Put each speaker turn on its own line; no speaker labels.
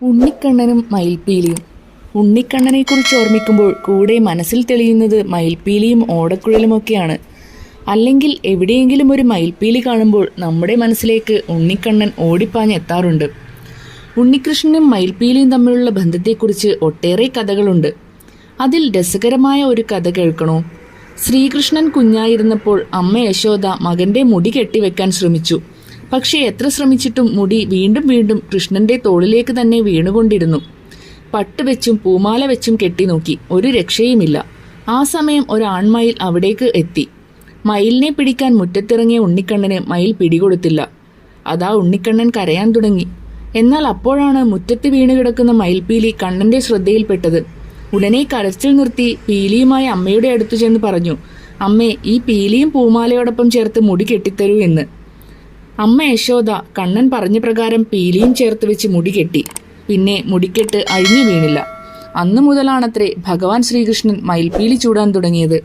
ഉണ്ണിക്കണ്ണനും മയിൽപ്പീലിയും. ഉണ്ണിക്കണ്ണനെക്കുറിച്ച് ഓർമ്മിക്കുമ്പോൾ കൂടെ മനസ്സിൽ തെളിയുന്നത് മയിൽപ്പീലിയും ഓടക്കുഴലുമൊക്കെയാണ്. അല്ലെങ്കിൽ എവിടെയെങ്കിലും ഒരു മയിൽപ്പീലി കാണുമ്പോൾ നമ്മുടെ മനസ്സിലേക്ക് ഉണ്ണിക്കണ്ണൻ ഓടിപ്പാഞ്ഞെത്താറുണ്ട്. ഉണ്ണികൃഷ്ണനും മയിൽപ്പീലിയും തമ്മിലുള്ള ബന്ധത്തെക്കുറിച്ച് ഒട്ടേറെ കഥകളുണ്ട്. അതിൽ രസകരമായ ഒരു കഥ കേൾക്കണോ? ശ്രീകൃഷ്ണൻ കുഞ്ഞായിരുന്നപ്പോൾ അമ്മ യശോദ മകന്റെ മുടി കെട്ടിവെക്കാൻ ശ്രമിച്ചു. പക്ഷേ എത്ര ശ്രമിച്ചിട്ടും മുടി വീണ്ടും വീണ്ടും കൃഷ്ണന്റെ തോളിലേക്ക് തന്നെ വീണുകൊണ്ടിരുന്നു. പട്ടുവെച്ചും പൂമാല വെച്ചും കെട്ടി നോക്കി, ഒരു രക്ഷയുമില്ല. ആ സമയം ഒരു ആൺമയിൽ അവിടേക്ക് എത്തി. മയിലിനെ പിടിക്കാൻ മുറ്റത്തിറങ്ങിയ ഉണ്ണിക്കണ്ണന് മയിൽ പിടികൊടുത്തില്ല. അതാ ഉണ്ണിക്കണ്ണൻ കരയാൻ തുടങ്ങി. എന്നാൽ അപ്പോഴാണ് മുറ്റത്ത് വീണുകിടക്കുന്ന മയിൽപ്പീലി കണ്ണന്റെ ശ്രദ്ധയിൽപ്പെട്ടത്. ഉടനെ കരച്ചിൽ നിർത്തി പീലിയുമായി അമ്മയുടെ അടുത്തു ചെന്ന് പറഞ്ഞു, അമ്മേ, ഈ പീലിയും പൂമാലയോടൊപ്പം ചേർത്ത് മുടി കെട്ടിത്തരൂ എന്ന്. അമ്മ യശോദ കണ്ണൻ പറഞ്ഞ പ്രകാരം പീലിയും ചേർത്ത് വെച്ച് മുടി കെട്ടി. പിന്നെ മുടിക്കെട്ട് അഴിഞ്ഞു വീണില്ല. അന്നു മുതലാണത്രേ ഭഗവാൻ ശ്രീകൃഷ്ണൻ മയിൽപ്പീലി ചൂടാൻ തുടങ്ങിയത്.